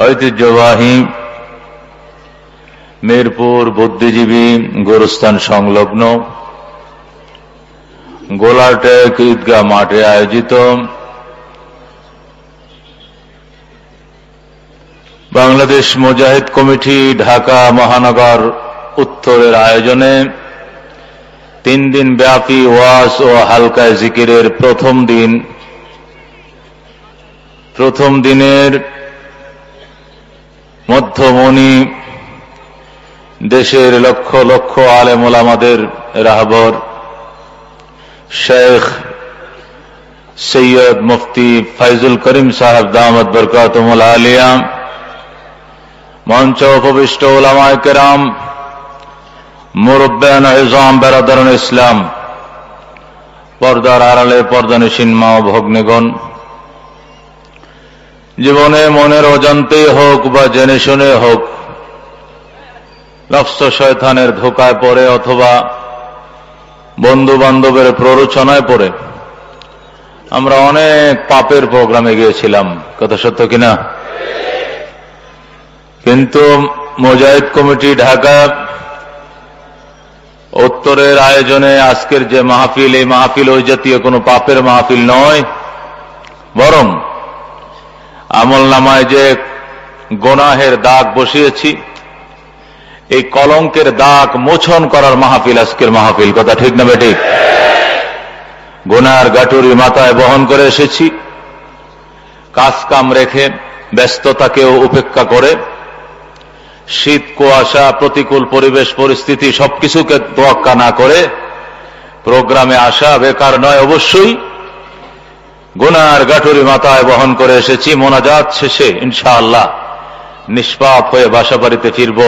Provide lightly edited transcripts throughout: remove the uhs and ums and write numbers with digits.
ঐতিহ্যবাহী মিরপুর বুদ্ধিজীবী গোরস্থান সংলগ্ন গোলাটেক ঈদগাহ মাঠে আয়োজিত বাংলাদেশ মুজাহিদ কমিটি ঢাকা মহানগর উত্তরের আয়োজনে 3 দিন ব্যাপী ওয়াজ ও হালকা জিকিরের প্রথম দিনের মধ্যমণি দেশের লক্ষ লক্ষ আলেম ওলামাদের রাহবর শেখ সৈয়দ মুফতি ফয়জুল করিম সাহেব দামাত বরকাতুহুল আলিয়া, মঞ্চ উপবিষ্ট উলামায়ে কেরাম, মুরব্বিয়ান ইজম, বেরাদারান ইসলাম, পর্দার আড়ালে পর্দানিশীন মা ও ভগ্নীগণ, জীবনে মনের অজান্তে হোক বা জেনে শুনে হোক নফস শয়তানের ধোকায় পড়ে অথবা বন্ধু বান্ধবের প্ররোচনায় পড়ে আমরা অনেক পাপের প্রোগ্রামে গিয়েছিলাম, কথা সত্য কিনা? কিন্তু মুজাহিদ কমিটি ঢাকা উত্তরের আয়োজনে আজকের যে মাহফিল, এই মাহফিল ওই জাতীয় কোনো পাপের মাহফিল নয়, বরং আমলনামায় যে গুনাহের দাগ বসিয়েছি এই কলঙ্কের দাগ মোচন করার মাহফিল আজকের মাহফিল, কথা ঠিক না বেঠিক? গুনার গাটুরি মাথায় বহন করে এসেছি, কাজ কাম রেখে ব্যস্ততাকেও উপেক্ষা করে শীত কুয়াশা প্রতিকূল পরিবেশ পরিস্থিতি সবকিছুকে তোয়াক্কা না করে প্রোগ্রামে আসা বেকার নয়, অবশ্যই গুনার গাটুরি মাথায় বহন করে এসেছি। মোনাজাত শেষে ইনশাআল্লাহ নিষ্পাপ হয়ে বাসা বাড়িতে ফিরব,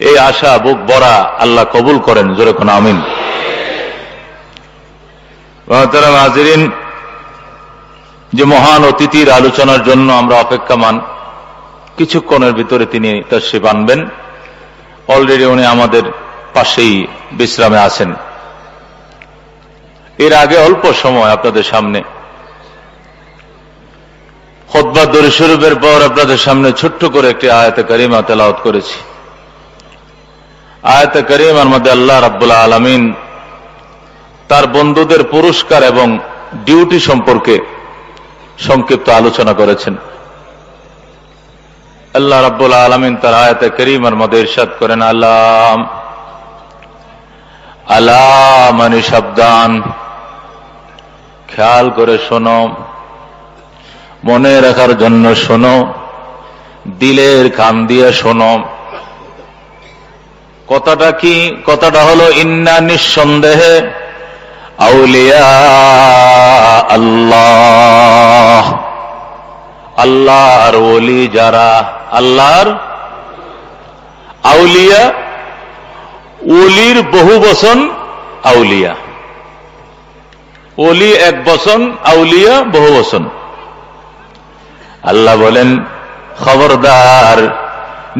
এই আশা বুক ভরা আল্লাহ কবুল করেন, জোরে কোন আমিন। মুহতারাম হাজিরিন, যে মহান অতিথির আলোচনার জন্য আমরা অপেক্ষামান, কিছুক্ষণের ভিতরে তিনি তাশরীফ আনবেন। অলরেডি উনি আমাদের পাশেই বিশ্রামে আছেন। এর আগে অল্প সময় আপনাদের সামনে খুতবা দরুদ শরীফের পর আপনাদের সামনে ছোট্ট করে একটি আয়াতে কারিমা তেলাওয়াত করেছি। আয়াতে কারিমার মধ্যে আল্লাহ রাব্বুল আলামিন তার বন্ধুদের পুরস্কার এবং ডিউটি সম্পর্কে সংক্ষিপ্ত আলোচনা করেছেন। আল্লাহ রাব্বুল আলামিন তার আয়াতে কারিমার মধ্যে ইরশাদ করেন, আলা মানে সাবধান, খেয়াল করে শোনো, মনে রাখার জন্য শোনো, দিলের কান দিয়ে শোনো। কথাটা কি? কথাটা হলো ইন্না, নিঃসন্দেহে, আউলিয়া আল্লাহ, আল্লাহর ওলি যারা, আল্লাহর আউলিয়া, ওলির বহু বচন আউলিয়া, ওলি এক বচন, আউলিয়া বহু বচন। আল্লাহ বলেন, খবরদার,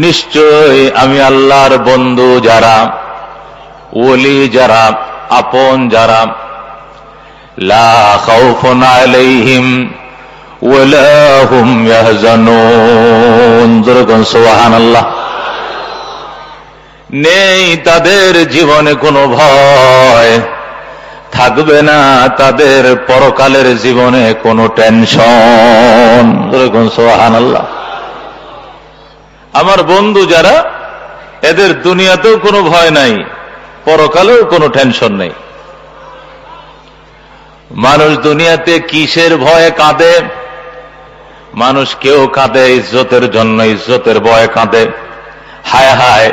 নিশ্চয় আমি আল্লাহর বন্ধু যারা, ওলি যারা, আপন যারা, লা খাউফুন আলাইহিম ওয়ালা হুম ইয়াহজানুন, সুবহানাল্লাহ। নেই তাদের জীবনে কোনো ভয়, থাকবে না তাদের পরকালের জীবনে কোনো টেনশন, সুবহানাল্লাহ। আমার বন্ধু যারা, এদের দুনিয়াতেও কোনো ভয় নাই, পরকালেও কোনো টেনশন নেই। মানুষ দুনিয়াতে কিসের ভয়ে কাঁদে? মানুষ কেউ কাঁদে ইজ্জতের জন্য, ইজ্জতের ভয়ে কাঁদে। হায় হায়,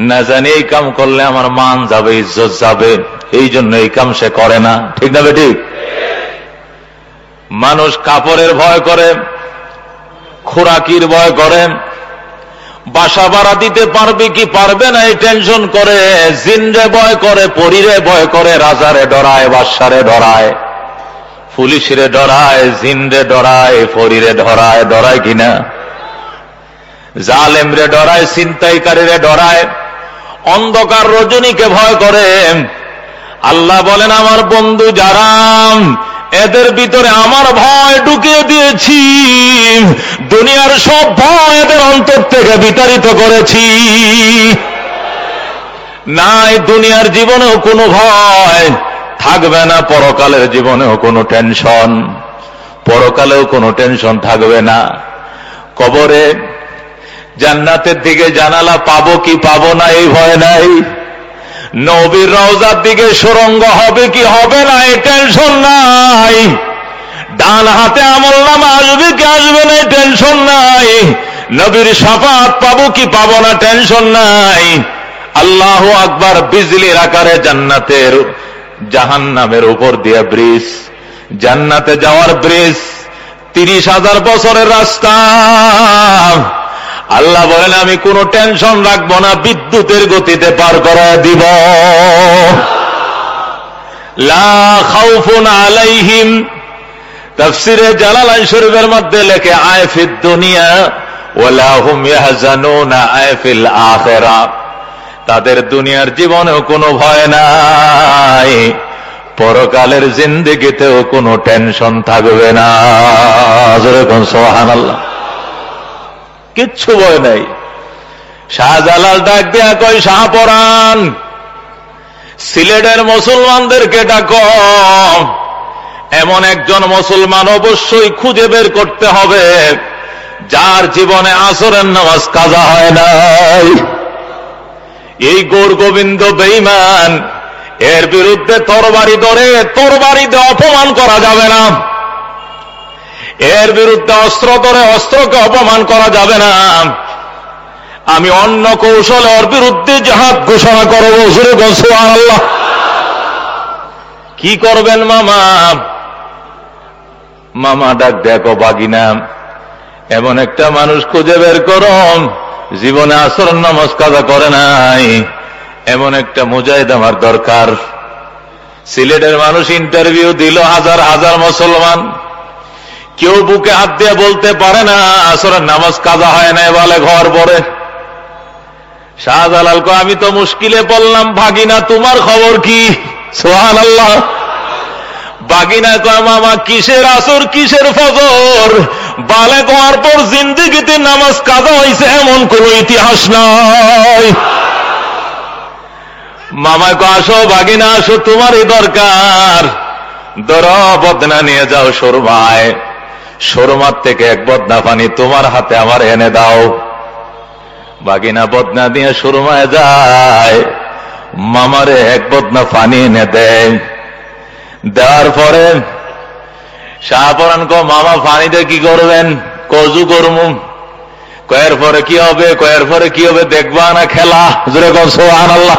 না জানি এই কাম করলে আমার মান যাবে, ইজ্জত যাবে, এই জন্য এই কাম সে করে না, ঠিক না বেঠিক? মানুষ কাপড়ের ভয় করে, খোরাকির ভয় করে, বাসা ভাড়া দিতে পারবে কি পারবে না এই টেনশন করে, জিনরে ভয় করে, পরীরে ভয় করে, রাজারে ডরায়, বাদশারে ডরায়, পুলিশরে ডরায়, জিনরে ডরায়, পরীরে ডরায়, ডরায় কিনা? জালেমরে ডরায়, ছিনতাইকারীরে ডরায়, অন্ধকার রজনীকে ভয় করে। আল্লাহ বলেন, আমার বন্ধু যারা, এদের ভিতরে আমার ভয় ঢুকিয়ে দিয়েছি। দুনিয়ার সব ভয় এদের অন্তর থেকে বিতাড়িত করেছি। নাই দুনিয়ার জীবনেও কোনো ভয় থাকবে না, পরকালের জীবনেও কোনো টেনশন, পরকালেও কোনো টেনশন থাকবে না। কবরে জান্নাতের দিকে জানালা পাবো কি পাবো না এই ভয় নাই, নবীর রওজার দিকে সুরঙ্গ হবে কি হবে না এই টেনশন নাই, ডান হাতে আমলনামা আসবে কি আসবে না টেনশন নাই, নবীর শাফাত পাবো কি পাবো না টেনশন নাই। আল্লাহু আকবার, বিজলির আকারে জান্নাতের জাহান্নামের উপর দিয়ে ব্রিজ, জান্নাতে যাওয়ার ব্রিজ, 30,000 বছরের রাস্তা। আল্লাহ বলেন আমি কোনো টেনশন রাখবো না, বিদ্যুতের গতিতে পার করে দিব। লা খাউফুন আলাইহিম, তাফসিরে জালালাইন শরীফের মধ্যে লেখে আয় ফিদ দুনিয়া ওয়ালা হুম ইয়াহজানুনা আয় ফিল আখিরা, তাদের দুনিয়ার জীবনেও কোনো ভয় নাই, পরকালের জিন্দেগিতেও কোনো টেনশন থাকবে না। যেরকম সুবহানাল্লাহ, কিচ্ছু ভয় নাই। শাহজালাল ডাক দেয়া কয় শাহপরাণ, সিলেটের মুসলমানদেরকে ডাকো, এমন একজন মুসলমান অবশ্যই খুঁজে বের করতে হবে যার জীবনে আসরের নামাজ কাজা হয় নাই। এই গৌর গোবিন্দ বেঈমান, এর বিরুদ্ধে তরবারি ধরে তরবারিতে অপমান করা যাবে না, এর বিরুদ্ধে অস্ত্র ধরে অস্ত্রকে অপমান করা যাবে না। আমি অন্য কৌশলে ওর বিরুদ্ধে জিহাদ ঘোষণা করবো। সুবহানাল্লাহ। কি করবেন মামা? মামা ডাক দেখো বাগিনা, এমন একটা মানুষ খুঁজে বের করো জীবনে আসর নামাজ কাজা করে নাই, এমন একটা মুজাহিদ আমার দরকার। সিলেটের মানুষ ইন্টারভিউ দিল, হাজার হাজার মুসলমান, কেউ বুকে হাত দিয়ে বলতে পারে না আসরের নামাজ কাজা হয় না, বলে ঘর পরে। শাহজালাল কো আমি তো মুশকিলে পড়লাম, ভাগিনা তোমার খবর কি? সুবহানাল্লাহ। বাগিনা কয় মামা কিসের আসর কিসের ফজর, বালেগ হওয়ার পর জিন্দেগিতে নামাজ কাজা হয়েছে এমন কোন ইতিহাস নাই। মামা কয় আসো বাগিনা আসো, তোমারই দরকার। ধরো বদনা নিয়ে যাও সুরমায়, সুরমার থেকে এক বদনা পানি তোমার হাতে আমার এনে দাও। বাগিনা বদনা দিয়ে সুরমায় যায়, মামারে এক বদনা পানি এনে দেয়। দেওয়ার পরে শাহপরান কো মামা পানিতে কি করবেন? কজু করমু। কয়ের পরে কি হবে? কয়ের পরে কি হবে দেখবা না খেলা? জোরে কও সুবহানাল্লাহ।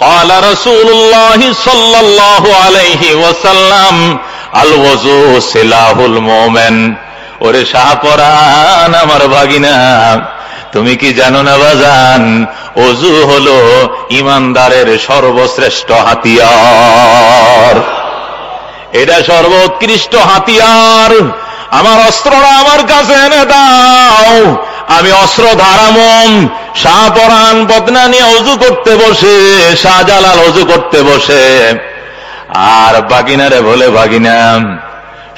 قال رسول الله صلى الله عليه وسلم الوضوء سلاح المؤمن। ওরে শাহপরান আমার ভাগিনা, তুমি কি জানো না বাজান, ওযু হলো ইমানদারের সর্বশ্রেষ্ঠ হাতিয়ার, এটা সর্বোৎকৃষ্ট হাতিয়ার। আমার অস্ত্রটা আমার কাছে এনে দাও, আমি অস্ত্র ধারামম। শাহপরান বদনা নিয়ে ওযু করতে বসে, শাহজালাল ওযু করতে বসে, আর বাগিনারে বলে বাগিনা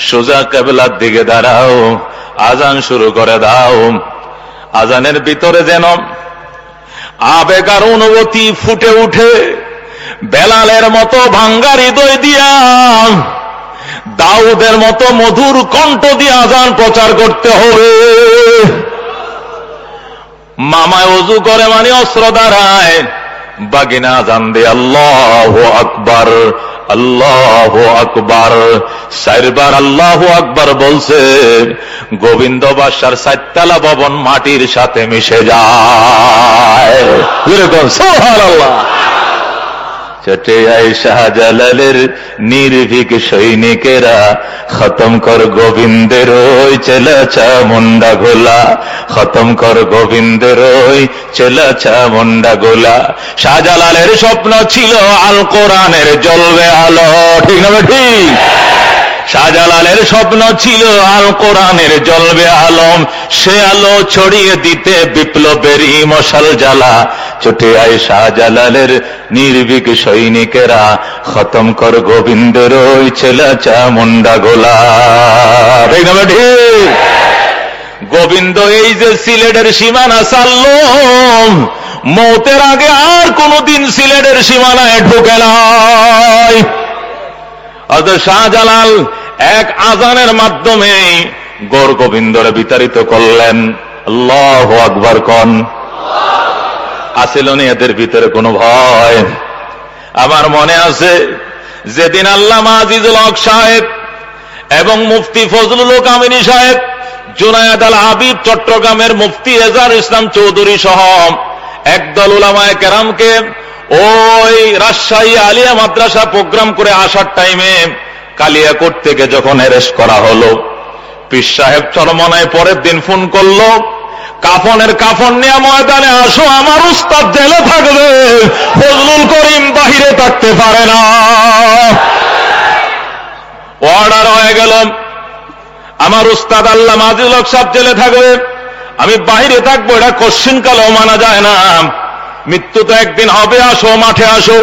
সোজা কিবলার দিকে দাঁড়াও, আজান শুরু করে দাও। আজানের ভিতরে যেন আবেগ আর অনুভূতি ফুটে উঠে, বেলালের মতো ভাঙ্গা হৃদয় দিয়া, দাউদের মতো মধুর কণ্ঠ দিয়ে আজান প্রচার করতে হবে। মামায় ওযু করে মানে অস্ত্র দাঁড়ায়, বাগিনা আজান দিয়ে আল্লাহু আকবার আল্লাহু আকবার। 4 বার আল্লাহু আকবার বলছে, গোবিন্দ বাদশার 4 তলা ভবন মাটির সাথে মিশে যায়। সুবহানাল্লাহ। চটে আয় শাহজালালের নির্ভীক সৈনিকেরা, খতম কর গোবিন্দের ওই চেলা চামুন্ডা গোলা, খতম কর গোবিন্দের ওই চেলা চামুন্ডা গোলা। শাহজালালের স্বপ্ন ছিল আল কোরআনের জ্বলবে আলো, ঠিক না ঠিক? শাহজালালের স্বপ্ন ছিল আল কোরআনের জ্বলবে আলম, সে আলো ছড়িয়ে দিতে বিপ্লবেরই মশাল জ্বালা। ছুটে আয় শাহজালালের নির্ভীক সৈনিকেরা, খতম কর গোবিন্দের ওই ছেলা চামুন্ডা গোলা, ঠিক না ঠিক? গোবিন্দ এই যে সিলেটের সীমানা ছাড়লো, মৌতের আগে আর কোনদিন সিলেটের সীমানায় ঢুকে নাই। হযরত শাহজালাল এক আযানের মাধ্যমে গৌর গোবিন্দরে বিতাড়িত করলেন। আল্লাহু আকবার কোন। আসিল না এদের ভিতরে কোনো ভয়? আমার মনে আছে যেদিন আল্লামা আজিজুল হক সাহেব এবং মুফতি ফজলুল হক আমিনী সাহেব, জুনায়েদ আল হাবিব চট্টগ্রামের মুফতি এজার ইসলাম চৌধুরী সহ একদল উলামায়ে কেরামকে ওই রাজশাহী আলিয়া মাদ্রাসা প্রোগ্রাম করে আসার টাইমে কালিয়াকোট থেকে যখন অ্যারেস্ট করা হলো, পীর সাহেব চরমনায় পরের দিন ফোন করলো, কাফনের কাফন নিয়ে ময়দানে আসো, আমার উস্তাদ জেলে থাকবে, ফজলুল করিম বাহিরে থাকতে পারে না। অর্ডার হয়ে গেল, আমার উস্তাদ আল্লামা আজিজুল হক সাহেব জেলে থাকবে, আমি বাহিরে থাকবো, এটা কোশ্চিন কালেও মানা যায় না। মৃত্যু তো একদিন হবে, আসো মাঠে আসো।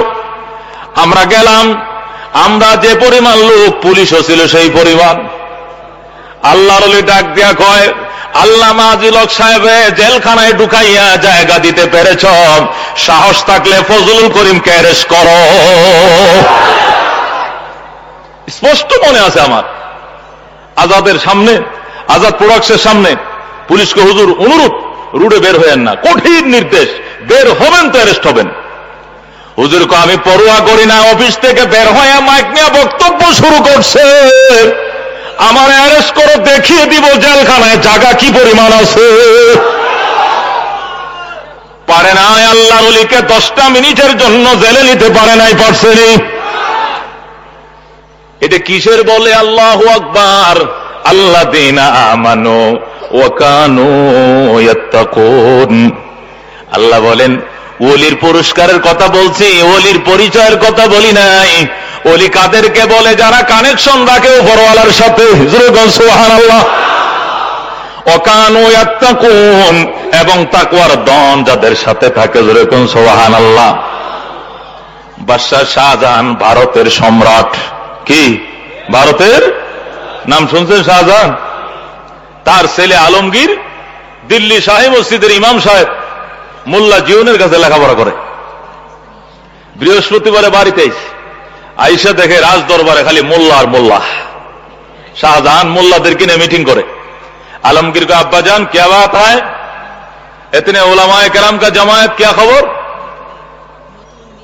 আমরা গেলাম, আমরা যে পরিমাণ লোক, পুলিশও ছিল সেই পরিমাণ। আল্লাহর ওলি ডাক দিয়া কয়, আল্লামা আজিজুল হক সাহেব জেলখানায় ঢুকাইয়া জায়গা দিতে পেরেছ, সাহস থাকলে ফজলুল করিমকে অ্যারেস্ট করো। স্পষ্ট মনে আছে আমার, আজাদের সামনে, আজাদ প্রোডাক্টসের সামনে পুলিশকে হুজুর অনুরোধ, রুডে বের হয়েন না, কঠিন নির্দেশ, বের হবেন তো অ্যারেস্ট হবেন। হুজুরকে আমি পরোয়া করি না, অফিস থেকে বের হয়ে মাইক নিয়ে বক্তব্য শুরু করছে, আমার অ্যারেস্ট করে দেখিয়ে দিব জেলখানায় জায়গা কি পরিমাণ আছে। পারে না, আল্লাহর ওলিকে 10টা মিনিটের জন্য জেলে নিতে পারে নাই, পারছেনি। এটা কিসের বলে? আল্লাহু আকবার। আল্লাযীনা আমানু ওয়া কানু ইয়াত্তাকুন। আল্লাহ বলেন, ওলির পুরস্কারের কথা বলছি, ওলির পরিচয়ের কথা বলি নাই। ওলি কাদেরকে বলে? যারা কানেকশন রাখে উপরওয়ালার সাথে। সুবহানাল্লাহ। ওয়া কানু ইয়াত্তাকুন, এবং তাকওয়ার দন যাদের সাথে থাকে। সুবহানাল্লাহ। বাদশাহ শাহজাহান ভারতের সম্রাট। কি ভারতের নাম শুনছেন? শাহজাহান। তার ছেলে আলমগীর দিল্লি শাহী মসজিদের ইমাম সাহেব মোল্লা জিউনের কাছে লেখাপড়া করে। বৃহস্পতিবারে বাড়িতে আইসা দেখে রাজ দরবারে খালি মোল্লা আর মোল্লা। শাহজাহান মোল্লাদেরকে নিয়ে মিটিং করে। आलमगीर को अब्बा जान क्या बात है, इतने उलमाए करम का जमायत, क्या खबर,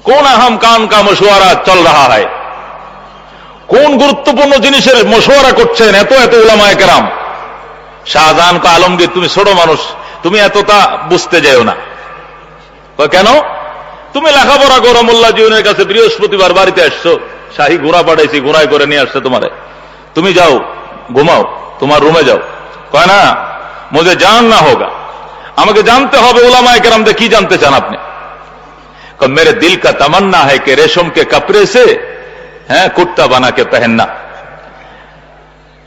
कौन अहम काम का मशवरा चल रहा है, कौन गुरुत्वपूर्ण जिनिसेर मशवरा करছেন এত এত উলামায়ে কেরাম। শাহজাহান को आलमगीर তুমি ছোট মানুষ, তুমি এতটা বুঝতে যাও না। কেন? তুমি লেখাপড়া করো, মোল্লা জীবনের কাছে বৃহস্পতিবার বাড়িতে আসছো, শাহী ঘোড়া পাঠাইছি, ঘোড়ায় করে নিয়ে আসছে তোমারে, তুমি যাও ঘুমাও, তোমার রুমে যাও। কয় না, মুঝে জাননা হোগা, আমাকে জানতে হবে উলামায়ে কেরামদের কি জানতে চান আপনি। मेरे दिल का तमन्ना है कि रेशम के कपड़े से कुर्ता बना के पहनना,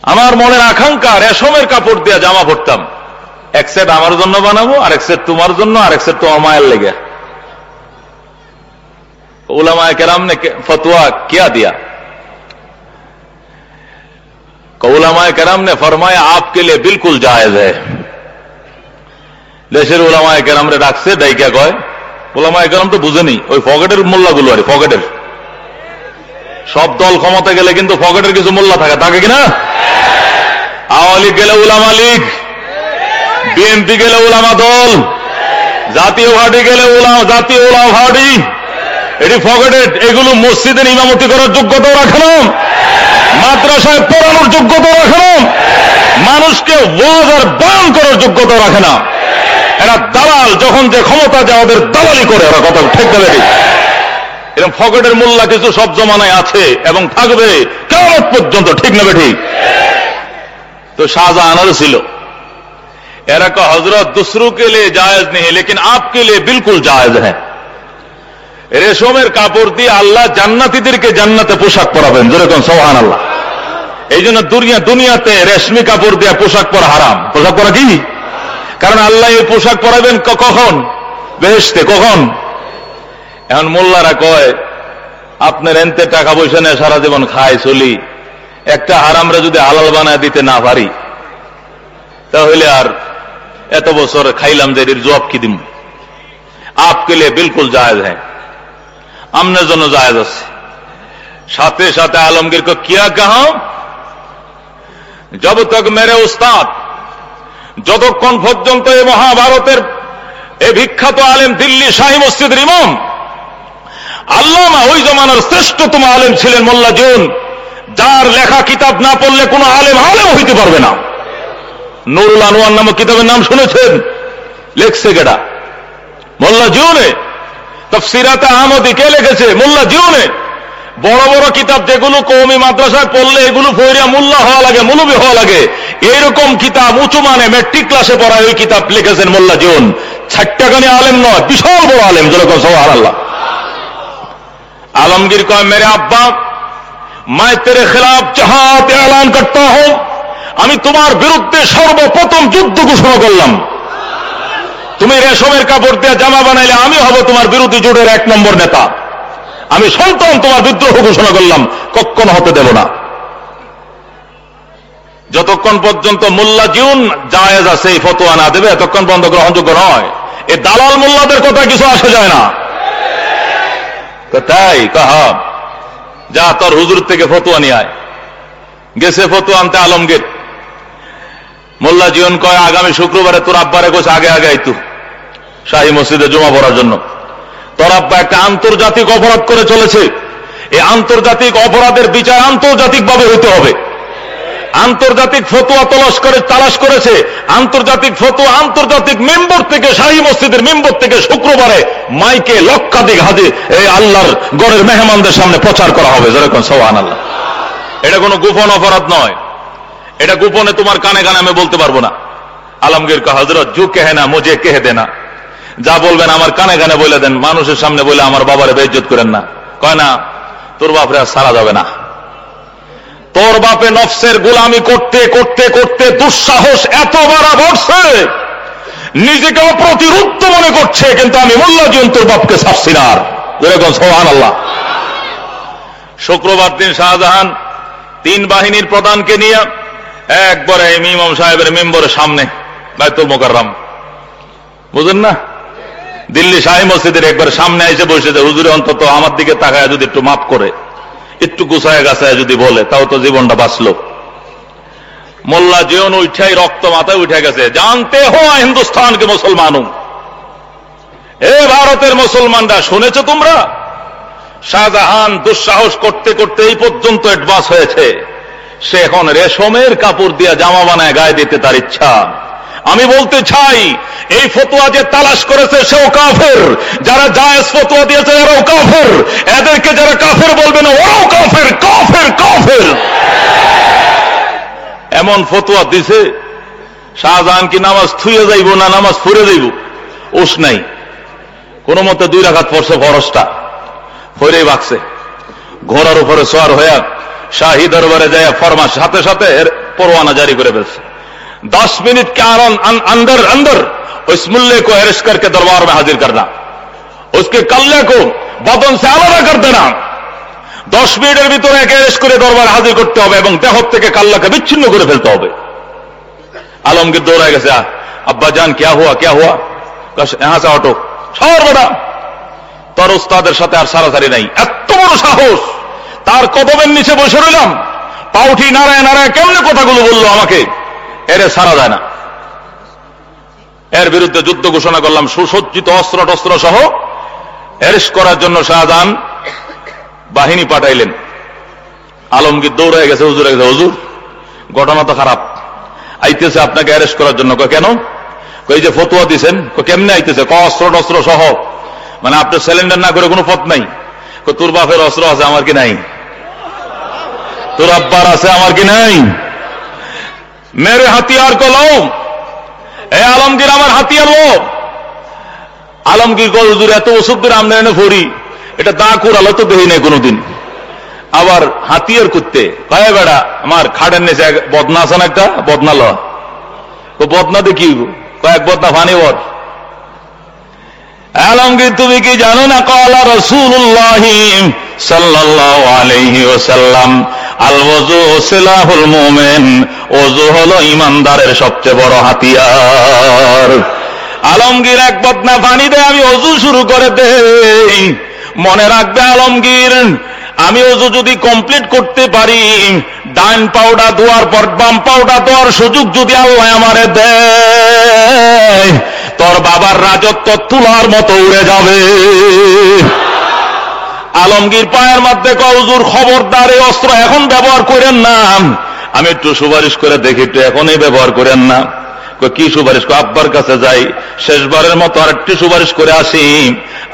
আমার মনের আকাঙ্ক্ষা রেশমের কাপড় দিয়ে জামা পরতাম, এক সেট আমার জন্য বানাবো, আর এক সেট তোমার জন্য, আর এক সেট তোমার মায়ের লেগে। उलमाए केराम ने फतवा क्या दिया? उलमाए केराम ने फरमाया आपके लिए बिल्कुल जायज है। देशेर उलमाए केराम रे डाकছে, ডাইকা কয় উলামায়ে কেরাম তো বুঝেনি, ওই ফকেটের মোল্লাগুলো আর ফকেটের সব দল ক্ষমতা গেলে কিন্তু ফকেটের কিছু মোল্লা থাকে, থাকে কিনা? আওয়ামী লীগ গেলে উলামা লীগ, বিএনপি গেলে উলামা দল, জাতীয় পার্টি গেলে জাতীয় উলামা পার্টি, এটি ফকেটেড। এগুলো মসজিদের ইমামতি করার যোগ্যতাও রাখে না, মাদ্রাসায় পড়ানোর যোগ্যতাও রাখে না, মানুষকে ওয়াজ আর বয়ান করার যোগ্যতাও রাখে না। এরা দালাল, যখন যে ক্ষমতা যায় ওদের দালালি করে, ওরা কথা ঠিক না ঠিক। এরকম ফকেটের মোল্লা কিছু সব জমানায় আছে এবং থাকবে কিয়ামত পর্যন্ত, ঠিক না ঠিক। তো শাহজাহানেরও ছিল। এরা কা হযরত दूसरों के लिए जायज नहीं है लेकिन आपके लिए बिल्कुल जायज है। রেশমের কাপড় দিয়ে আল্লাহ জান্নাতীদেরকে জান্নাতে পোশাক পরাবেন, যেরকম সুবহানাল্লাহ। এই জন্য দুনিয়াতে রেশমি কাপড় দিয়ে পোশাক পরা হারাম। পোশাক পরা কি? কারণ আল্লাহ এই পোশাক পরাবেন কখন? বেহেশতে। কখন? এখন মোল্লারা কয় আপনার এনতে টাকা পয়সা নিয়ে সারা জীবন খায় চলি, একটা হারামরা যদি হালাল বানায় দিতে না পারি তাহলে আর এত বছর খাইলাম যে এর জবাব কি দিব? आपके लिए बिल्कुल जायज है, আমনের জন্য জায়েজ আছে। সাথে সাথে আলমগীর को क्या कहा, जब तक मेरे उस्ताद, যতক্ষণ পর্যন্ত এই মহাভারতের এই বিখ্যাত আলেম দিল্লি শাহী মসজিদের ইমাম আল্লামা, ওই জমানার শ্রেষ্ঠতম আলেম ছিলেন মোল্লা জিউন, যার লেখা কিতাব না পড়লে কোন আলেম আলেম হইতে পারবে না। নুরুল আনোয়ার নামক কিতাবের নাম শুনেছেন? লেখছে কেডা? মোল্লা জিউনে। তাফসিরাতে আহমদি কে লিখেছে? মোল্লা জিউনে। বড় বড় কিতাব যেগুলো কওমি মাদ্রাসায় পড়লে এগুলো ফয়রিয়া মোল্লা হওয়া লাগে, মৌলবী হওয়া লাগে, এইরকম কিতাব উঁচু মানে মেট্রিক ক্লাসে পড়ায় ওই কিতাব লিখেছেন মোল্লা জিউন। ৬০ টাকানি আলেম নয়, বিশাল বড় আলেম। যেরকম সুবহানাল্লাহ। आलमगीर को मेरे अब्बा, मैं तेरे खिलाफ जिहाद ऐलान करता हूं, আমি তোমার বিরুদ্ধে সর্বপ্রথম যুদ্ধ ঘোষণা করলাম। তুমি রেশমের কাপড় দিয়ে জামা বানাইলে আমি হব তোমার বিরোধী জোটের ১ নম্বর নেতা। আমি সন্তান তোমার বিদ্রোহ ঘোষণা করলাম, কখনো হতে দেব না। যতক্ষণ পর্যন্ত মোল্লা জিউন জায়েজ আছে এই ফতোয়া না দেবে, এতক্ষণ পর্যন্ত গ্রহণযোগ্য নয়। এই দালাল মোল্লাদের কথা কিছু আসে যায় না। তাই কাহা, যা তোর হুজুর থেকে ফতোয়া নিয়ে আয়। গেছে ফতোয়া আনতে আলমগীর। মোল্লা জিউন কয়, আগামী শুক্রবারে তোর আব্বারে কোচ আগে আগে আইতু শাহী মসজিদে জমা পড়ার জন্য। তোর আব্বা একটা আন্তর্জাতিক অপরাধ করে চলেছে। এই আন্তর্জাতিক অপরাধের বিচার আন্তর্জাতিক ভাবে হইতে হবে। আন্তর্জাতিক ফতোয়া তালাশ করেছে। আন্তর্জাতিক ফতোয়া আন্তর্জাতিক মেম্বর থেকে, শাহী মসজিদের মেম্বর থেকে শুক্রবারে মাইকে লক্ষাধিক হাজির এই আল্লাহর গড়ের মেহমানদের সামনে প্রচার করা হবে। যেরকম সুবহানাল্লাহ। এটা কোনো গোপন অপরাধ নয়, এটা গোপনে তোমার কানে কানে আমি বলতে পারবো না। আলমগীর কা হযরত জু কহে না মুঝে কহে দেনা, যা বলবেন আমার কানে কানে বলে দেন, মানুষের সামনে বলে আমার বাবারে বেইজ্জত করেন না। কয় না, তোর বাপরে আর সারা যাবে না। তোর বাপে নফসের গোলামি করতে করতে করতে দুঃসাহস এত বাড়া বড়ছে, নিজেকে অপ্রতিরোধ্য মনে করছে, কিন্তু আমি মোল্লা জিউন তোর বাপকে ছাড়ছি না। যেরকম সুবহানাল্লাহ। শুক্রবার দিন শাহজাহান 3 বাহিনীর প্রধানকে নিয়ে একবারে ইমাম সাহেবের মেম্বরের সামনে বাইতুল মুকাররম, বুঝেন না, দিল্লি শাহী মসজিদের একবার সামনে এসে বসেছে। হুজুরে অন্তত আমার দিকে তাকায় যদি একটু মাফ করে, একটু গুছায় গাছায় যদি বলে, তাও তো জীবনটা বাঁচলো। মোল্লা জিউন উঠাই রক্ত মাথায় উঠে গেছে। জানতে হো হিন্দুস্তান কে মুসলমান, এ ভারতের মুসলমানরা, শুনেছ তোমরা? শাহজাহান দুঃসাহস করতে করতে এই পর্যন্ত অ্যাডভান্স হয়েছে, সে এখন রেশমের কাপড় দিয়ে জামা বানায় গায়ে দিতে তার ইচ্ছা। আমি বলতে চাই, এই ফতোয়া যে তালাশ করেছে সেও কাফের, যারা জায়েজ ফতোয়া দিয়েছে এরাও কাফের, এদেরকে যারা কাফের বলবে না ওরাও কাফের। কাফের কাফের এমন ফতোয়া দিছে, শাহজাহান কি নামাজ থুয়ে যাইব না নামাজ ফুরে যাইব ওস নাই। কোন মতে 2 রাকাত পড়ছে ফরজটা, ফইরেই বাকছে। ঘোড়ার উপরে সওয়ার হইয়া শাহী দরবারে যায়, ফরমাস সাথে সাথে এর পরওয়ানা জারি করে ফেলছে। 10 मिनट के अंदर अंदर उस मुल्ले को अरेस्ट करके दरबार में हाजिर करना, उसके कल्ले को बदन से आलादा कर देना। 10 মিনিটের ভিতরে একে অ্যারেস্ট করে দরবারে হাজির করতে হবে এবং দেহ থেকে কাল্লাকে বিচ্ছিন্ন করে ফেলতে হবে। আলমগীর দৌড়ায় গেছে, আব্বা জান क्या हुआ क्या हुआ? यहां से हटो, সর্বদা তোর উস্তাদের সাথে আর সারাসারি নাই। এত বড় সাহস, তার কদমের নিচে বসে রইলাম, পাউঠি নাড়ায় নাড়ায় কেমনে কথাগুলো বললো আমাকে, এরে সারা যায় না। এর বিরুদ্ধে যুদ্ধ ঘোষণা করলাম, সুসজ্জিত অস্ত্র টস্ত্র সহ অ্যারেস্ট করার জন্য শাহজাহান বাহিনী পাঠাইলেন। আলমগীর দৌড়ায় গেছে, হুজুর গেছে, হুজুর ঘটনা তো খারাপ, আইতেছে আপনাকে অ্যারেস্ট করার জন্য। কেন? এই যে ফতোয়া দিছেন। কেমনে আইতেছে? অস্ত্র টস্ত্র সহ, মানে আপনি সিলিন্ডার না করে কোনো পথ নাই। তোর বাপের অস্ত্র আছে, আমার কি নাই? তোর আব্বার আছে, আমার কি নাই? মেরে হাতিয়ার কো লাও, এ আলমগীর আমার হাতিয়ার লো। আলমগীর কল, হুজুর এত ওষুধ করে আমরা এনে ভরি, এটা দা কুড়ালো তো দেখি নাই কোনোদিন। আবার হাতিয়ার করতে কয়ে, বেড়া আমার খাটের নিচে বদনা আছে না, একটা বদনা ল। বদনা দেখি কয়েক বদনা ফানি বর। আলমগীর তুমি কি জানো না, ক্বালা রাসূলুল্লাহ সাল্লাল্লাহু আলাইহি ওয়াসাল্লাম, আল ওযু সিলাহুল মুমিন, ওযু হলো ঈমানদারের সবচেয়ে বড় হাতিয়ার। আলমগীর এক বদনা পানি দেয়, আমি ওযু শুরু করে দেই। মনে রাখবে আলমগীর, আমি ওযু যদি কমপ্লিট করতে পারি, ডান পাউডা ধোয়ার পর বাম পাউডা ধোয়ার সুযোগ যদি আল্লাহ আমারে দেয়, তোর বাবার রাজত্ব তুলার মতো উড়ে যাবে। আলমগীর পায়ের মধ্যে কয়, হুজুর খবরদার এই অস্ত্র এখন ব্যবহার করেন না। আমি একটু সুপারিশ করে দেখি, একটু এখনই ব্যবহার করেন না। কি সুপারিশ? আব্বার কাছে যাই, শেষবারের মতো আর একটু সুপারিশ করে আসি,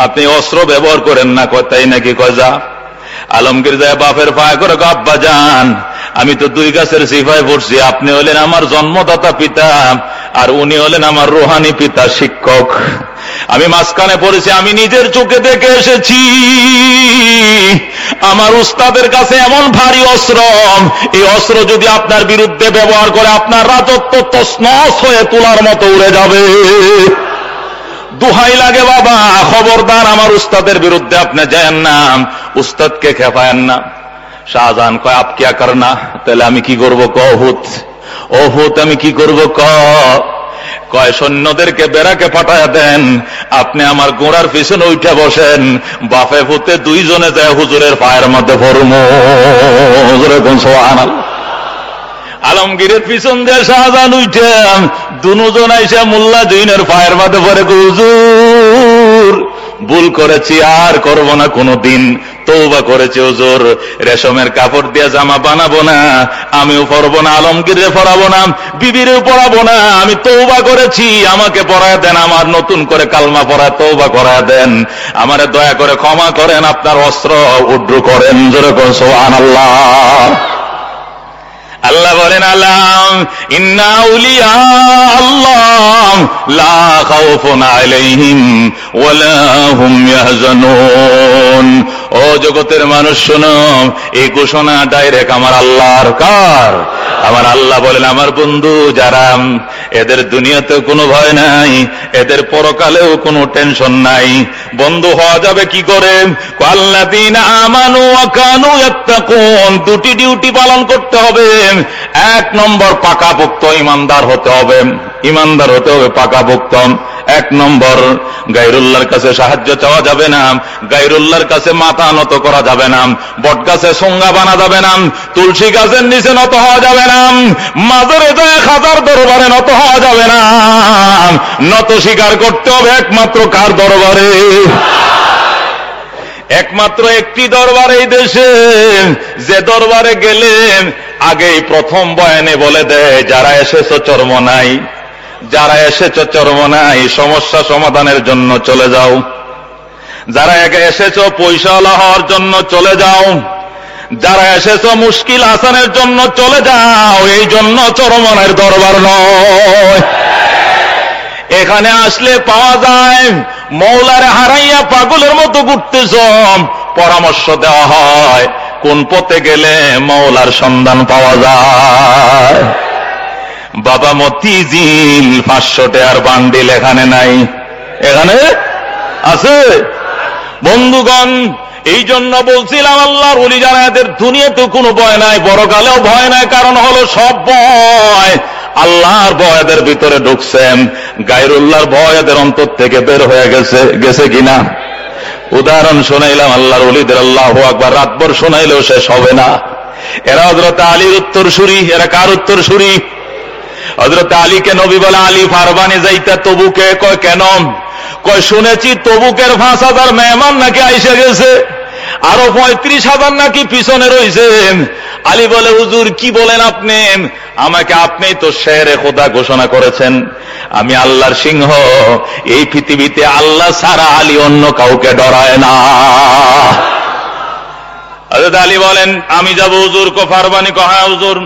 আপনি অস্ত্র ব্যবহার করেন না। কয় তাই নাকি? কয় যা। আলমগীর যায় বাপের পায়ে করে, আব্বা যান, আমি তো দুই গাছের সিফায় পড়ছি, আপনি হলেন আমার জন্মদাতা পিতা আর উনি হলেন আমার রুহানি পিতা, শিক্ষক। আমি মাঝখানে পড়েছি, আমি নিজের চোখে দেখে এসেছি আমার উস্তাদের কাছে এমন ভারী অস্ত্র, এই অস্ত্র যদি আপনার বিরুদ্ধে ব্যবহার করে আপনার রাজত্ব তছনছ হয়ে তোলার মতো উড়ে যাবে। দোহাই লাগে বাবা, খবরদার আমার উস্তাদের বিরুদ্ধে আপনি যায়েন না, উস্তাদকে খেপায়েন না। শাহজাহান কয়, আপ কিয়া করনা? তাহলে আমি কি করবো? ওহুত আমি কি করবো? কয় সৈন্যদেরকে বেড়াকে পাঠায়া দেন, আপনি আমার গোড়ার পিছনে উঠে বসেন, বাপে পুতে দুইজনে যায় হুজুরের পায়ের মধ্যে ফরমো। সুবহানাল্লাহ। আলমগীরের পিছন দিয়ে শাহজাহান উঠে দুজন আইসা মোল্লা জৈনের পায়ের মধ্যে পরে, হুজুর ভুল করেছি, আর করব না কোনদিন, তওবা করেছি হুজুর, রেশমের কাপড় দিয়ে জামা বানাবো না, আমিও পরবো না, আলমগীরে পরাবো না, বিবিরেও পরাবো না, আমি তওবা করেছি, আমাকে পরায় দেন, আমার নতুন করে কালমা পড়া তওবা করায় দেন, আমারে দয়া করে ক্ষমা করেন, আপনার অস্ত্র উড্ডু করেন। জোরে কোন সুবহানাল্লাহ। আল্লাহ বলেন, আলাম ইন্না আউলিয়া আল্লাহ লা খাউফুন আলাইহিম ওয়ালা হুম ইয়াহজানুন। ও জগতের মানুষ শোনো, এই ঘোষণা ডাইরেক্ট আমার আল্লাহর। কার? আমার আল্লাহ বলেন, আমার বন্ধু যারা, এদের দুনিয়াতেও কোনো ভয় নাই, এদের পরকালেও কোনো টেনশন নাই। বন্ধু হওয়া যাবে কি করে? আল্লাযীনা আমানু ওয়া কানু ইয়াত্তাকুন, দুটি ডিউটি পালন করতে হবে। এক নম্বর, পাকাপোক্ত ইমানদার হতে হবে, ইমানদার হতে হবে পাকাপোক্ত। এক নম্বর, গায়রুল্লাহর কাছে সাহায্য চাওয়া যাবে না, গায়রুল্লাহর কাছে মাথা নত করা যাবে না, বট গাছে সঙ্গা বানা যাবে না, তুলসী গাছের নিচে নত হওয়া যাবে না, মাজারে যায় খাজার দরবারে নত হওয়া যাবে না। নত স্বীকার করতে হবে একমাত্র কার দরবারে? একমাত্র একটি দরবার এই দেশে, যে দরবারে গেলে আগেই প্রথম বয়ানে বলে দেয়, যারা এসেছো চরমনাই, যারা এসেছো চরমনাই, সমস্যা সমাধানের জন্য চলে যাও, যারা এসেছো পয়সাওয়ালা হওয়ার জন্য চলে যাও, যারা এসেছো মুশকিল আসানের জন্য চলে যাও, এই জন্য চরমনাইয়ের দরবার নয়। এখানে আসলে পাওয়া যায় মৌলারে হারাইয়া পাগলের মতো ঘুরতেছ, পরামর্শ দেওয়া হয় কোন পথে গেলে মৌলার সন্ধান পাওয়া যায়। বাবা মতিঝিল 500 টাকার বান্ডিল এখানে নাই, এখানে আছে বন্ধুগণ। এই জন্য বলছিলাম, আল্লাহর ওলি যারা, এদের দুনিয়াতে কোনো ভয় নাই, পরকালেও ভয় নাই। কারণ হলো সব ভয় আল্লাহর ভয় এদের ভিতরে ঢুকছেন, গায়রুল্লাহর ভয় এদের অন্তর থেকে বের হয়ে গেছে কিনা। উদাহরণ শোনাইলাম আল্লাহর ওলিদের, আল্লাহু আকবার, রাতভর শোনাইলেও শেষ হবে না। এরা হযরত আলীর উত্তরসূরি। এরা কার উত্তরসূরি? হযরত আলীকে নবী বলে, আলী ফারবানে যাইতা তবুকে। কয় কেন? কয় শুনেছি তবুকের 5000 মেহমান নাকি আইসা গেছে, আরো 35,000 নাকি পিছনে রয়েছেন। আলী বলে, হুজুর কি বলেন আপনি? আমাকে আপনি তো শেরে খোদা ঘোষণা করেছেন, আমি আল্লাহর সিংহ, এই পৃথিবীতে আল্লাহ ছাড়া আলী অন্য কাউকে ডরায় না। হযরত আলী বলেন, আমি যাব হুজুর। ফারবানি কয়, হ্যাঁ হুজুর।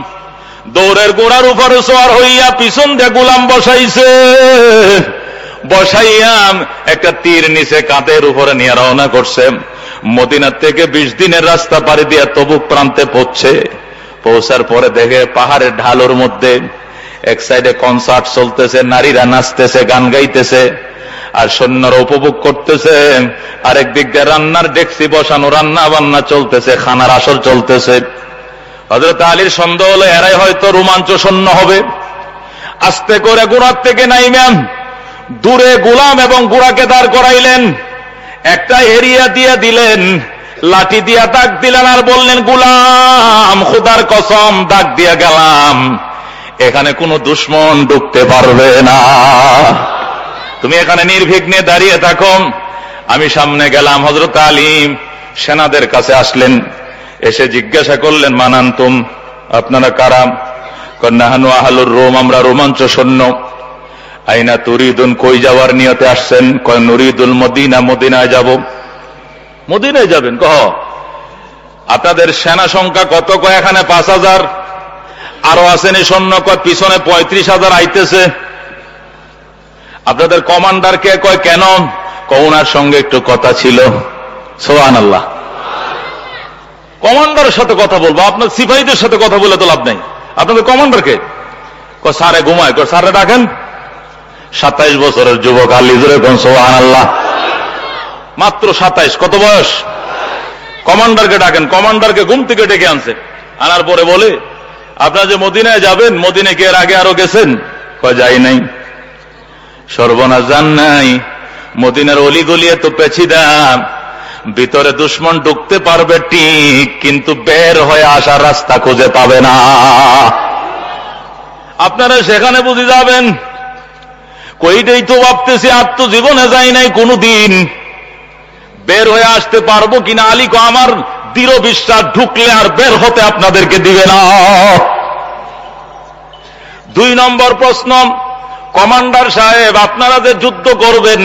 দৌড়ের গোড়ার উপরে সোয়ার হইয়া পিছন দিয়ে গোলাম বসাইছে, বসাইয়া একটা তীর নিচে কাঁধের উপরে নিয়ে রওনা করছে। মদিনার থেকে 20 দিনের রাস্তা পাড়ি দিয়ে তবুক প্রান্তে পৌঁছার পরে দেখে পাহাড়ের ঢালুর মধ্যে এক সাইডে কনসার্ট চলতেছে, নারীরা নাচতেছে, গান গাইতেছে, আর সৈন্যরা উপভোগ করতেছে, আরেক দিক দিয়ে রান্নার ডেকসি বসানো, রান্না বান্না চলতেছে, খানার আসর চলতেছে। হযরত আলীর সন্দেহ হলো এরাই হয়তো রোমাঞ্চ সৈন্য হবে। আস্তে করে ঘোড়ার থেকে নাইমেন দূরে গোলাম এবং ঘোড়াকে দাঁড় করাইলেন, একটা এরিয়া দিয়ে দিলেন, লাঠি দিয়া দাগ দিলেন আর বললেন, গোলাম খোদার কসম দাগ দিয়া গেলাম, এখানে কোনো দুশমন ঢুকতে পারবে না, তুমি এখানে নির্বিঘ্নে দাঁড়িয়ে থাকো, আমি সামনে গেলাম। হযরত আলী সেনাদের কাছে আসলেন, এসে জিজ্ঞাসা করলেন, মানান্তুম, আপনারা কারা? নাহানু আহলুর রোম, আমরা রোমাঞ্চ সৈন্য। আইনা তুরিদুন, কই যাওয়ার নিয়তে আসছেন? কয় নুরিদুল মদিনা, মদিনায় যাব। মদিনায় যাবেন? কহ আপনাদের সেনা সংখ্যা কত? কয় এখানে 5000, আরো আছেন এই সৈন্য, কয় পিছনে 35,000 আইতেছে। আপনাদের কমান্ডার কে? কয় কেন? ওনার সঙ্গে একটু কথা ছিল। সুবহানাল্লাহ। কমান্ডারের সাথে কথা বলবো, আপনার সিপাহীদের সাথে কথা বলে তো লাভ নাই। আপনাদের কমান্ডারকে? কয় স্যারে ঘুমায়। কয় স্যারে ডাকেন। 27 বছরের যুবক আলী, জোরে কোন সুবহানাল্লাহ। মাত্র 27, কত বয়স? কমান্ডারকে ডাকেন। কমান্ডারকে ঘুম থেকে ডেকে আনছে, আনার পরে বলে, আপনারা যে মদিনায় যাবেন, মদিনায় কি এর আগে আরো গেছেন? কয় যাই নাই। সর্বনাশ, জান নাই? মদিনার অলিগলিয়ে তো পেছিদা, ভিতরে দুশমন ঢুকতে পারবে ঠিক, কিন্তু বের হয়ে আসার রাস্তা খুঁজে পাবে না। আপনারা সেখানে বুঝে যাবেন। কইটাই তো ভাবতেছি, আর তো জীবনে যাই নাই কোনদিন, বের হয়ে আসতে পারবো কিনা। আলী কো, আমার দৃঢ় বিশ্বাস, ঢুকলে আর বের হতে আপনাদেরকে দিবে না। 2 নম্বর প্রশ্ন, কমান্ডার সাহেব, আপনারা যে যুদ্ধ করবেন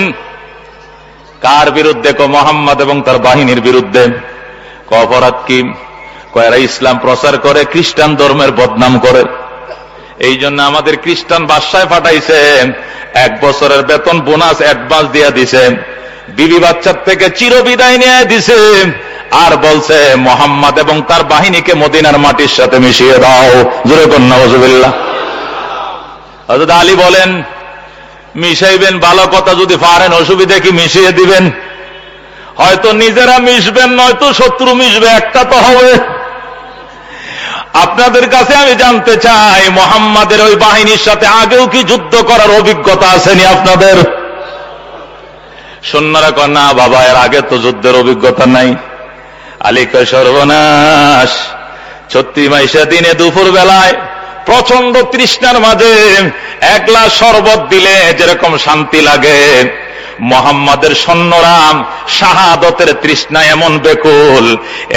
কার বিরুদ্ধে? কো মুহাম্মদ এবং তার বাহিনীর বিরুদ্ধে। ক অপরাধ কি? কয়রা ইসলাম প্রচার করে, খ্রিস্টান ধর্মের বদনাম করে, এই জন্য আমাদের খ্রিস্টান বাদশায় পাঠাইছে, 1 বছরের বেতন বোনাস অ্যাডভান্স দিয়ে দিছে, বিবি বাচ্চার থেকে চিরবিদায় নিয়ে দিছে, আর বলছে মুহাম্মদ এবং তার বাহিনীকে মদিনার মাটির সাথে মিশিয়ে দাও। জোরে কোন নাউজুবিল্লাহ। হযরত আলী বলেন, মিশাইবেন ভালো কথা, যদি পারেন অসুবিধা কি মিশিয়ে দিবেন? হয়তো নিজেরা মিশবেন, নয়তো শত্রু মিশবে, একটা তো হবে। আপনাদের কাছে আমি জানতে চাই, মুহাম্মাদের ওই বাহিনীর সাথে আগেও কি যুদ্ধ করার অভিজ্ঞতা আসেনি আপনাদের? সৈন্যরা কয়, না বাবা, এর আগে তো যুদ্ধের অভিজ্ঞতা নাই। আলী কয়, সর্বনাশ, 36 মাইশা দিনে দুপুর বেলায় প্রচন্ড তৃষ্ণার মাঝে 1 গ্লাস শরবত দিলে যেরকম শান্তি লাগে, মুহাম্মাদের সৈন্যরা শাহাদতের তৃষ্ণায় এমন বেকুল,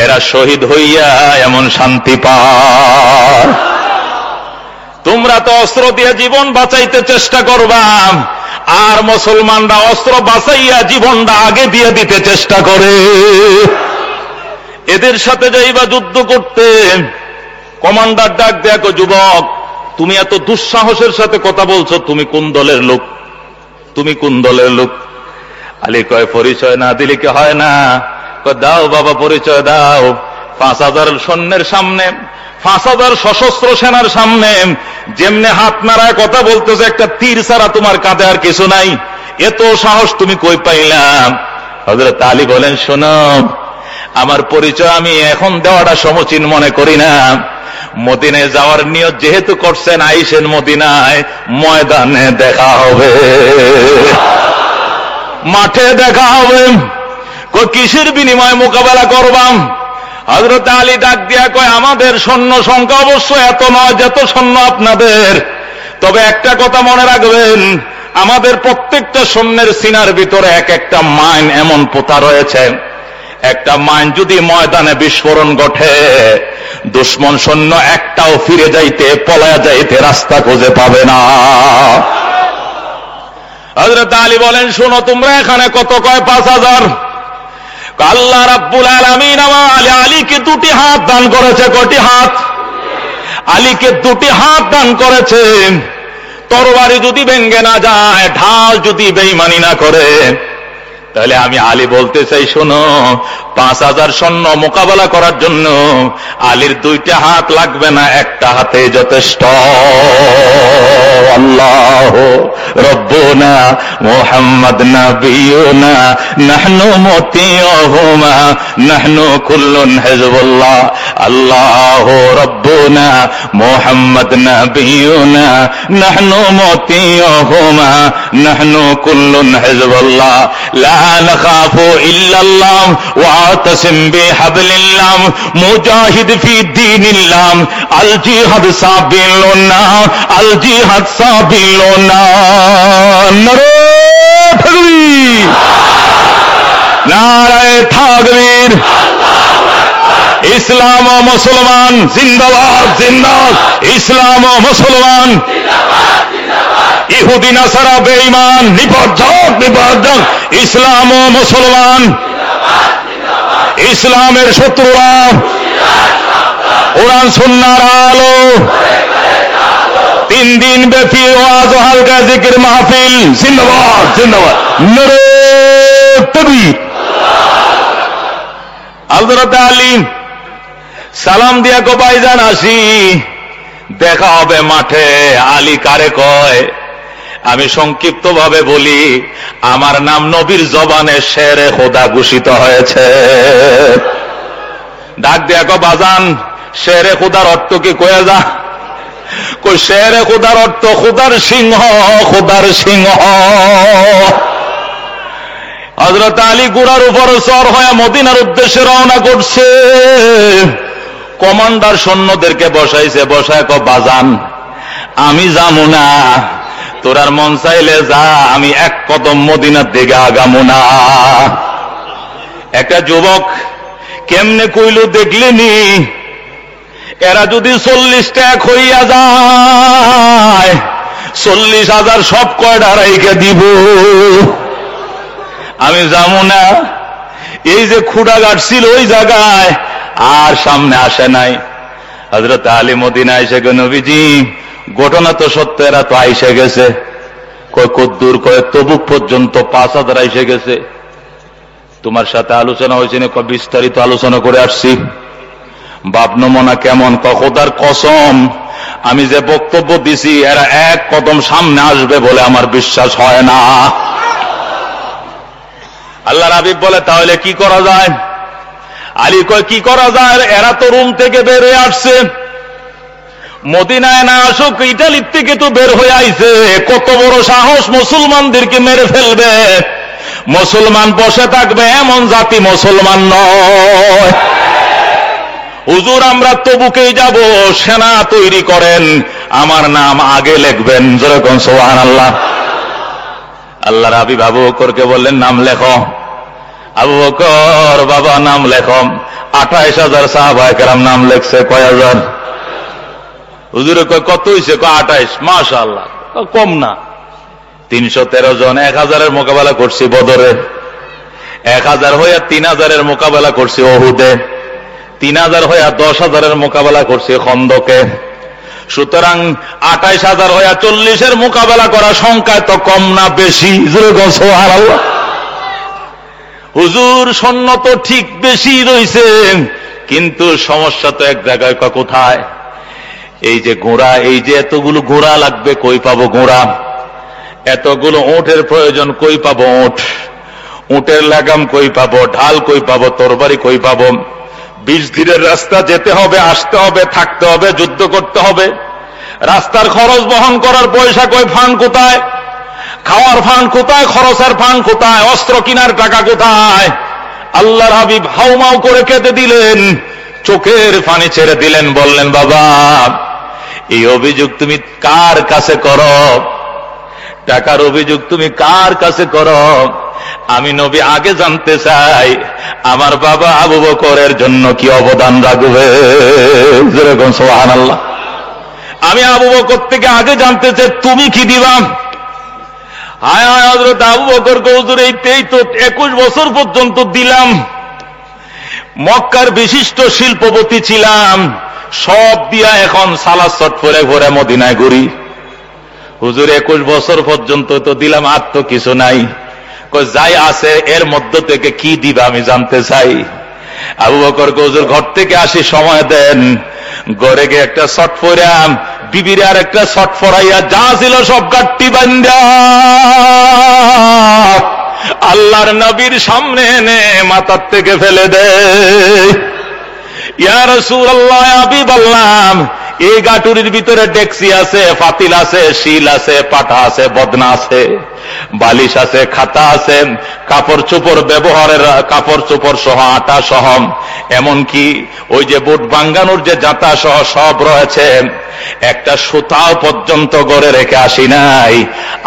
এরা শহীদ হইয়া এমন শান্তি পায়। তোমরা তো অস্ত্র দিয়ে জীবন বাঁচাইতে চেষ্টা করবা, আর মুসলমানরা অস্ত্র বাঁচাইয়া জীবনটা আগে দিয়ে দিতে চেষ্টা করে। এদের সাথে যাইবা যুদ্ধ করতে। কমান্ডার ডাক দেখো, যুবক, তুমি এত দুঃসাহসের সাথে কথা বলছো, তুমি কোন দলের লোক? তুমি কোন দলের লোক? আলী কয়, পরিচয় না দিলে কি হয় না? দাও বাবা, পরিচয় দাও। 5000 সৈন্যের সামনে, 5000 সশস্ত্র সেনার সামনে যেমনে হাত নাড়ায় কথা বলতেছে, একটা তীর ছাড়া তোমার কাঁধে আর কিছু নাই, এত সাহস তুমি কই পাইলাম? হযরত আলী বলেন, শোনো, আমার পরিচয় আমি এখন দেওয়াটা সমীচীন মনে করি না। মদিনায় যাওয়ার নিয়ত যেহেতু করছেন, আইসেন মদিনায়, ময়দানে দেখা হবে, মাঠে দেখা হবে। কিসের বিনিময়ে মোকাবেলা করবাম? হযরত আলী ডাক দিয়া কয়, আমাদের সৈন্য সংখ্যা অবশ্য এত নয় যত সৈন্য আপনাদের, তবে একটা কথা মনে রাখবেন, আমাদের প্রত্যেকটা সৈন্যের সিনার ভিতরে এক একটা মাইন এমন পোতা রয়েছে, একটা মাইন যদি ময়দানে বিস্ফোরণ ঘটে, দুশমন সৈন্য একটাও ফিরে যাইতে, পলায়া যাইতে রাস্তা খুঁজে পাবে না। হযরত আলী বলেন, শোনো, তোমরা এখানে কত? কয় 5000। আল্লাহ রাব্বুল আলামিন আমার আলীকে 2টি হাত দান করেছে। কয়টি হাত? আলীকে 2টি হাত দান করেছে। তরবারি যদি ভেঙ্গে না যায়, ঢাল যদি বেঈমানি না করে, তাহলে আমি আলী বলতে চাই, শোনো, 5000 সৈন্য মোকাবেলা করার জন্য আলীর 2টা হাত লাগবে না, একটা হাতে যথেষ্ট। আল্লাহ রব্বুনা মুহাম্মদ নাবিয়ুনা নাহনু মুতিউহুমা নাহনু কুল্লুন হিজবুল্লাহ আল্লাহু রব্বুনা মুহাম্মদ নাবিয়ুনা নাহনু মুতিউহুমা নাহনু কুল্লুন হিজবুল্লাহ লা নাখাফু ইল্লাল্লাহ ওয়া আতাসিম বিহাবলিল্লাহ মুজাহিদ ফি দীনিল্লাহ আল জিহাদ সাবিলুনা আল জিহাদ সাবিলুনা নারে তাকবীর নারে তাকবীর ইসলাম ও মুসলমান জিন্দাবাদ জিন্দাবাদ ইসলাম ও মুসলমান জিন্দাবাদ জিন্দাবাদ ইহুদি নাসারা বেঈমান নিপজ্জক নিপজ্জক ইসলাম ও মুসলমান জিন্দাবাদ জিন্দাবাদ ইসলামের শত্রুরা কোরআন সুন্নাহর আলো 3 দিন ব্যাপী ওয়াজ ও হালকা জিকির মাহফিল জিন্দাবাদ জিন্দাবাদ নারে তাকবীর হযরত আলী সালাম দিয়া কো ভাইজান আসি দেখা হবে মাঠে আলী কারে কয় আমি সংক্ষিপ্ত ভাবে বলি আমার নাম নবীর জবানে শেরে খোদা ঘোষিত হয়েছে ডাক দিয়া কো বাজান শেরে খোদার অর্থ কি কয়ে যা কই শেরে খোদার অর্থ খোদার সিংহ খোদার সিংহ হযরত আলী ঘোড়ার উপর সওয়ার হয়ে মদিনার উদ্দেশ্যে রওনা করছে কমান্ডার সৈন্যদেরকে বসাইছে বসায় কো বাজান আমি যামু না তোরার মন চাইলে যা আমি এক কদম মদিনার দিকে আগামু না একটা যুবক কেমনে কইল দেখলেনি এরা যদি 40টা এক হইয়া যায় 40,000 সব কয়টা রাইখা দিব আমি যামু না এই যে খুঁড়া গাড়ছিল ওই জায়গায় আর সামনে আসে নাই হযরত আলী মদিনা এসে গো নবীজি ঘটনা তো সত্য এরা তো আইসে গেছে কয় কদ্দুর কয় তবুক পর্যন্ত 5,000 আইসে গেছে তোমার সাথে আলোচনা হয়েছে না কয় বিস্তারিত আলোচনা করে আসছি বাপ নমুনা কেমন কয় খোদার কসম আমি যে বক্তব্য দিছি এরা এক কদম সামনে আসবে বলে আমার বিশ্বাস হয় না আল্লাহর হাবিব বলে তাহলে কি করা যায় আলী কয় কি করা যায় এরা তো রুম থেকে বের হয়ে আসছে মদিনায় না আসুক ইটালির থেকে তো বের হয়ে আইছে কত বড় সাহস মুসলমানদেরকে মেরে ফেলবে মুসলমান বসে থাকবে এমন জাতি মুসলমান নয় হুজুর আমরা তবুকেই যাব সেনা তৈরি করেন আমার নাম আগে লিখবেন যেরকম সুবহানাল্লাহ আল্লাহর হাবিব আবু বকরকে বললেন নাম লেখো আবু বকর বাবা নাম লেখো 28,000 সাহাবায়ে কেরাম নাম লিখছে কয় হাজার হুজুরে কয় কত হইছে কয় 28 মাশাআল্লাহ কম না 313 জন 1000 এর মোকাবেলা করছি বদরে 1000 হইয়া 3000 এর মোকাবেলা করছি ওহুদে 3000 হইয়া 10,000 এর মোকাবেলা করছি খন্দকে সুতরাং 28,000 হইয়া 40 এর মোকাবেলা করা সংখ্যায় তো কম না বেশি সুবহানাল্লাহ হুজুর সৈন্য তো ঠিক বেশি রয়েছে কিন্তু সমস্যা তো এক জায়গায় কোথায় এই যে ঘোড়া এই যে এতগুলো ঘোড়া লাগবে কই পাবো ঘোড়া এতগুলো উটের প্রয়োজন কই পাবো উটের লাগাম কই পাবো ঢাল কই পাবো তরবারি কই পাবো 20 দিনের রাস্তা যেতে হবে আসতে হবে থাকতে হবে যুদ্ধ করতে হবে রাস্তার খরচ বহন করার পয়সা কই ফান্ড কোথায় খাওয়ার ফান্ড কোথায় খরচের ফান্ড কোথায় অস্ত্র কেনার টাকা কোথায় আল্লাহর হাবিব হাউমাউ করে কেঁদে দিলেন চোখের পানি ছেড়ে দিলেন বললেন বাবা এই অভিযোগ তুমি কার কাছে করো টাকার অভিযোগ তুমি কার কাছে করো আমি নবী আগে জানতে চাই আমার বাবা আবু বকরের জন্য কি অবদান রাখবে যেরকম সুবহানাল্লাহ আমি আবু বকর থেকে আগে জানতে চাই তুমি কি দিবা হায় হায় হযরত আবু বকর হুজুর এইটাই তো 21 বছর পর্যন্ত দিলাম মক্কার বিশিষ্ট শিল্পপতি ছিলাম সব দিয়া এখন সালাসট পরে ঘুরে মদিনায় ঘুরি হুজুর 21 বছর পর্যন্ত তো দিলাম আর তো কিছু নাই যাই আছে এর মধ্য থেকে কি দিবা আমি জানতে চাই আবু বকর হুজুর ঘর থেকে আসি সময় দেন ঘরে গিয়ে একটা শর্ট পরাম বিবির আর একটা শট ফরাইয়া যা ছিল সব গাট্টি বান্ধা আল্লাহর নবীর সামনে এনে মাথার থেকে ফেলে দেয়। ইয়া রাসূলুল্লাহ, আমি বললাম এই গাটুরির ভিতরে ডেক্সি আছে, পাতিল আছে, শিল আছে, পাটা আছে, বদনা আছে, বালিশ আছে, খাতা আছে, কাপড় চোপড় ব্যবহারের কাপড় চোপড় সহ, আটা সহ, এমনকি ওই যে বুট ভাঙ্গানোর যে জাঁতা সহ সব রয়েছে। একটা সুতাও পর্যন্ত ঘরে রেখে আসি নাই।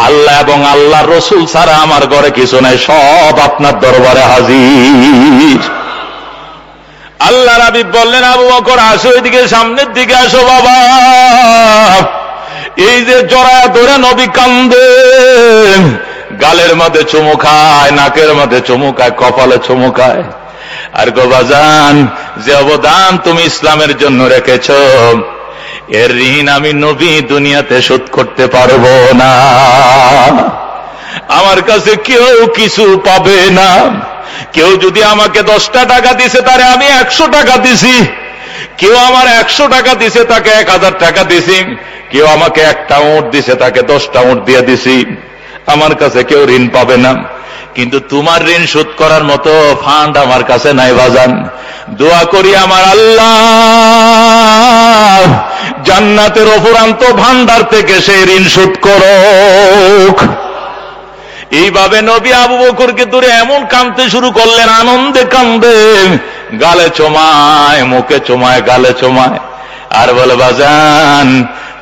আল্লাহ এবং আল্লাহর রাসূল ছাড়া আমার ঘরে কিছু নাই, সব আপনার দরবারে হাজির। আল্লাহ হাবিব বললেন, আবু বকর আসো, এদিকে সামনের দিকে আসো বাবা। এই যে জড়ায় ধরে নবী কান্দে, গালের মধ্যে চুমু খায়, নাকের মধ্যে চুমু খায়, কপালে চুমু খায়। আর গো বাজান, যে অবদান তুমি ইসলামের জন্য রেখেছ, এর ঋণ আমি নবী দুনিয়াতে শোধ করতে পারবো না। আমার কাছে কেউ কিছু পাবে না। কেউ যদি আমাকে 10টা টাকা দিছে, তারে আমি 100 টাকা দিছি। কেউ আমার 100 টাকা দিছে, তাকে 1000 টাকা দিছি। কেউ আমাকে 1টা উট দিছে, তাকে 10টা উট দিয়ে দিছি। আমার কাছে কেউ ঋণ পাবে না। কিন্তু তোমার ঋণ শোধ করার মতো ফান্ড আমার কাছে নাই বাজান। দোয়া করি আমার আল্লাহ জান্নাতের অফুরান্ত ভান্ডার থেকে সেই ঋণ শোধ করুক। এইভাবে নবী আবু বকরকে ধরে এমন কাঁদতে শুরু করলেন, আনন্দে কান্দে, গালে চোমায়, মুখে চোমায়, গালে চোমায়, আর বলে বাজান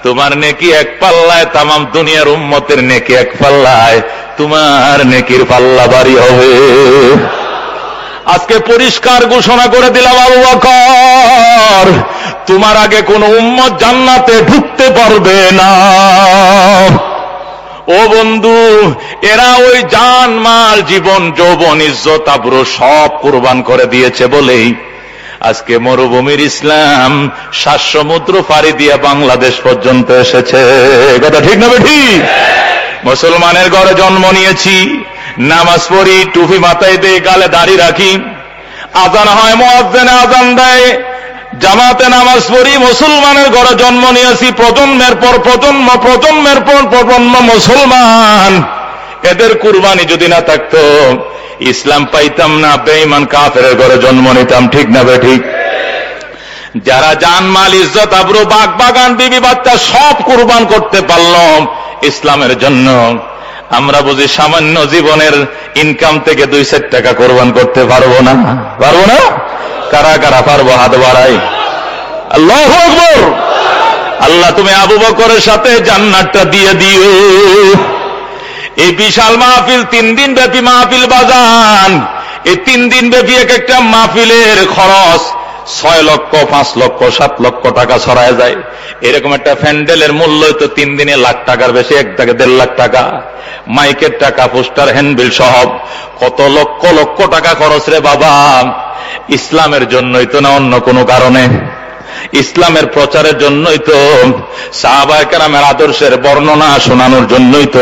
তোমার নেকি এক পাল্লায়, তামাম দুনিয়ার উম্মতের নেকি এক পাল্লায়, তোমার নেকির পাল্লা ভারী হবে। আজকে পরিষ্কার ঘোষণা করে দিলাম আবু বকর, তোমার আগে কোন উম্মত জান্নাতে ঢুকতে পারবে না। ও বন্ধু, এরা ওই জান মাল, জীবন, যৌবন, ইজ্জত, আবরু সব কুরবান করে দিয়েছে বলেই আজকে মরুভূমির ইসলাম 7 সমুদ্র পাড়ি দিয়ে বাংলাদেশ পর্যন্ত এসেছে। কথা ঠিক না ঠিক? মুসলমানের ঘরে জন্ম নিয়েছি, নামাজ পড়ি, টুপি মাথায় দেই, গালে দাড়ি রাখি, আজান হয়, মুয়াজ্জিনে আজান দেয়, জামাতে নামাজ পড়ি। মুসলমানের ঘরে জন্ম নিয়েছি, প্রজন্মের পর প্রজন্ম, প্রজন্মের পর প্রজন্ম মুসলমান। এদের কুরবানি যদি না থাকতো ইসলাম পাইতাম না। বেঈমান কাফেরের ঘরে জন্ম নিতাম। ঠিক না ঠিক? যারা জান মাল, ইজ্জত, আবরু, বাগ বাগান, বিবি বাচ্চা সব কুরবান করতে পারল ইসলামের জন্য, আমরা বুঝি সামান্য জীবনের ইনকাম থেকে 2-4 টাকা কোরবান করতে পারবো না? পারবো না? কারা কারা পারবো? হাত বাড়াই। আল্লাহু আকবার। আল্লাহ তুমি আবু বকরের সাথে জান্নাতটা দিয়ে দিও। এই বিশাল মাহফিল, 3 দিন ব্যাপী মাহফিল বাজান। এই 3 দিন ব্যাপী এক একটা মাহফিলের খরচ 6 লক্ষ, 5 লক্ষ, 7 লক্ষ টাকা ছড়ায় যায়। এরকম একটা প্যান্ডেলের মূল্য তো 3 দিনে লাখ টাকার বেশি, 1 থেকে 1.5 লাখ টাকা। মাইকের টাকা, পোস্টার, হ্যান্ডবিল সহ কত লক্ষ লক্ষ টাকা খরচ রে বাবা। ইসলামের জন্যই তো না, অন্য কোনো কারণে? ইসলামের প্রচারের জন্যই তো, সাহাবায়ে কেরামের আদর্শের বর্ণনা শোনানোর জন্যই তো।